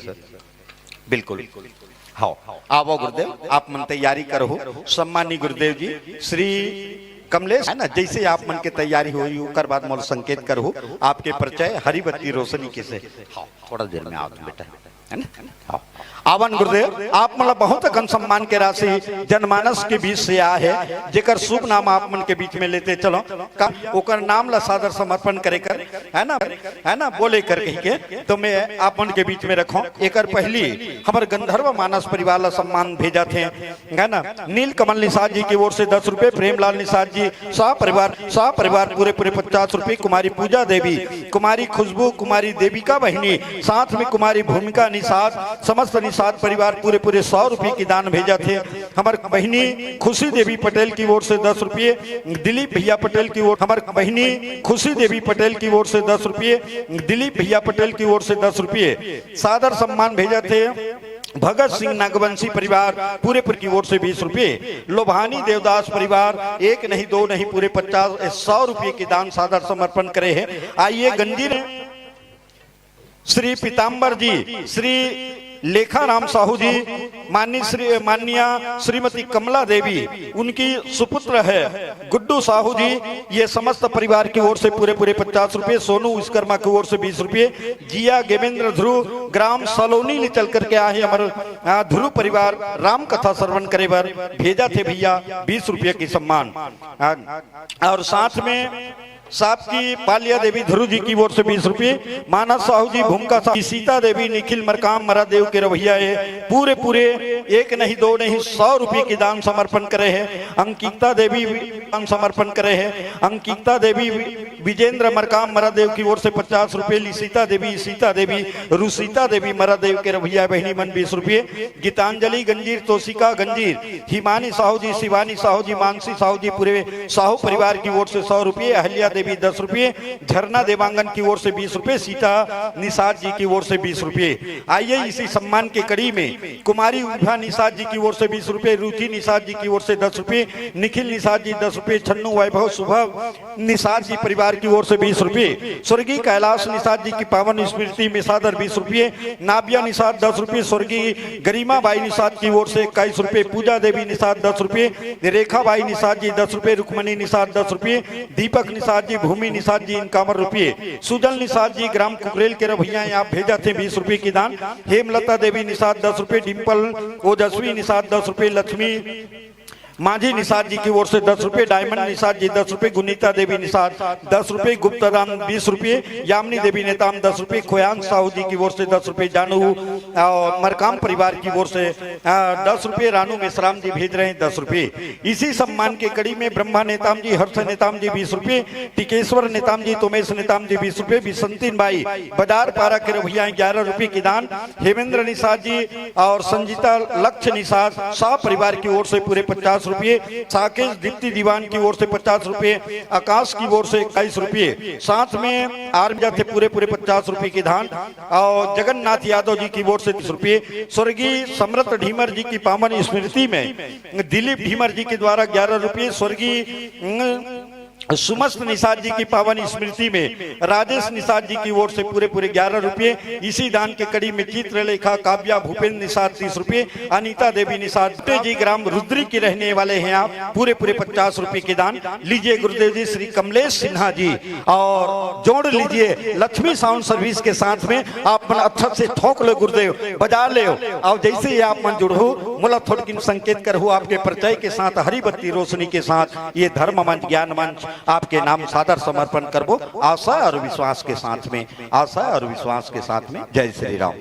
Sir, बिल्कुल। हाँ, आवो गुरुदेव, आप मन तैयारी करो। सम्मानी गुरुदेव जी श्री कमलेश है ना, जैसे आप मन के तैयारी हुई ओकर बाद मोल संकेत करो आपके परिचय हरी बत्ती रोशनी के से। हाँ, थोड़ा देर में आओ बेटा, है ना। हाँ, आवन गुरुदेव, आप मतलब बहुत अगन सम्मान के राशि जनमानस के बीच से आ है, जेकर शुभ नाम आप मन के बीच में लेते चलो का ओकर नाम ला सादर समर्पण करे कर, है ना, बोले कर कही के तो मैं आप मन के बीच में रखो। एकर पहली हमारे गंधर्व मानस परिवार ला सम्मान भेजा थे, है ना। नील कमल निषाद जी की ओर से 10 रुपए, प्रेमलाल निषाद जी शाह परिवार पूरे 50 रुपए, कुमारी पूजा देवी, कुमारी खुशबू, कुमारी देविका बहिनी, साथ में कुमारी भूमिका निषाद, समस्त निषाद परिवार पूरे 100 रुपए की दान भेजा थे। हमारे बहिनी खुशी देवी पटेल की ओर से 10 रुपये, दिलीप भैया पटेल की ओर, हमारे बहिनी खुशी देवी पटेल की ओर से 10 रुपये, दिलीप भैया पटेल की ओर से 10 रुपये सादर सम्मान भेजा थे। भगत सिंह नागवंशी परिवार पूरे की ओर से 20 रुपये, लोभानी देवदास परिवार 1 नहीं 2 नहीं पूरे 100 रुपये की दान सादर समर्पण करे हैं। आइए गंजीर श्री पीताम्बर जी, श्री लेखा राम साहू जी, माननीय श्रीमती कमला देवी, उनकी सुपुत्र है गुड्डू साहू जी, ये समस्त परिवार की ओर से पूरे 50 रुपये, सोनू विश्वकर्मा की ओर से 20 रुपये, जिया गेमेंद्र ध्रुव ग्राम सलोनी ले चल करके आए हमारे ध्रुव परिवार राम कथा श्रवण करे बर भेजा थे भैया 20 रुपये की सम्मान। और साथ में साहब की पालिया देवी ध्रुव जी की ओर से 20 रुपये, मानस साहू जी, भूमिका साहू, सीता देवी, निखिल मरकाम मरादेव के रवैया है पूरे 1 नहीं 2 नहीं 100 रुपये की दान समर्पण करे हैं। अंकिता देवी दान समर्पण करे हैं। अंकिता देवी विजेंद्र मरकाम मरादेव की ओर से 50 रुपये, सीता देवी रुसीता देवी मरादेव के रवैया बहिनी मन 20 रुपये, गीतांजलि गंजीर, तोशिका गंजीर, हिमानी साहू जी, शिवानी साहू जी, मानसी साहू जी पूरे साहू परिवार की ओर से 100 रुपये, अहल्या देवी 10 रुपये, झरना देवांगन की ओर से 20 रुपये, सीता निषाद जी की ओर से 20 रुपये। आइए इसी सम्मान के कड़ी में कुमारी उभा निषाद जी की ओर से 20 रुपये, रुचि निषाद जी की ओर से 10 रुपये, निखिल निषाद जी 10 रुपये, छन्नू वैभव शुभव निषाद जी परिवार की ओर से 20 रुपये, स्वर्गीय कैलाश निषाद जी की पावन स्मृति में सादर 20 रुपये, नाबिया निषाद 10 रुपये, स्वर्गीय गरिमा बाई निषाद की ओर से 21 रुपये, पूजा देवी निषाद 10 रुपये, रेखा बाई निषाद जी 10 रुपये, रुक्मणी निषाद 10 रुपये, दीपक निषाद जी, भूमि निषाद जी 51 रुपये, सुजल निषाद जी ग्राम कुकरेल के रवैया आप भेजा थे 20 रुपये की दान, हेमलता देवी निषाद 10 रुपये, डिम्पल ओजस्वी निषाद 10 रुपये, लक्ष्मी माझी निषाद जी की ओर से 10 रुपये, डायमंड निषाद जी 10 रुपये, गुनीता देवी निषाद 10 रुपये, गुप्ता दाम 20 रुपये, यामिनी देवी नेताम 10 रुपये, खोयांग साहू जी की ओर से 10 रुपये, जानू मरकाम परिवार की ओर से 10 रुपये, रानू मेश्राम जी भेज रहे हैं 10 रुपये। इसी सम्मान के कड़ी में ब्रह्मा नेताम जी, हर्ष नेताम जी 20 रुपये, टिकेश्वर नेताम जी, तोमेश नेताम जी 20 रुपये, बिसंतीन बाई बाजार पारा के रवैया 11 रुपये की दान, हेमेंद्र निषाद जी और संजीता लक्ष्य निषाद शाह परिवार की ओर से पूरे 50 रुपये, साकेश दीप्ति दीवान की ओर से 50 रुपये, आकाश की ओर से 21 रुपये, साथ में आर्मिया थे पूरे 50 रुपये की दान, और जगन्नाथ यादव जी की ओर से 30 रुपये, स्वर्गीय सम्रत ढीमर जी की पावन स्मृति में दिलीप ढीमर जी के द्वारा 11 रुपये, स्वर्गीय सुमस्त निषाद जी की पावन स्मृति में राजेश निषाद जी की ओर से पूरे 11 रुपये। इसी दान के कड़ी में चित्रलेखा काव्या भूपेंद्र निषाद 30 रुपये, अनीता देवी निषाद जी ग्राम रुद्री के रहने वाले हैं आप पूरे 50 रुपये के दान लीजिए। गुरुदेव जी श्री कमलेश सिन्हा जी और जोड़ लीजिए लक्ष्मी साउंड सर्विस के साथ में आप मन अच्छा से ठोक लो गुरुदेव, बजा ले और जैसे ही आप मन जुड़ो मुला थोड़किन संकेत कर हो आपके परिचय के साथ हरी बत्ती रोशनी के साथ ये धर्म मंच ज्ञान मंच आपके नाम सादर समर्पण करबो आशा और विश्वास के साथ में, आशा और विश्वास के साथ में। जय श्री राम।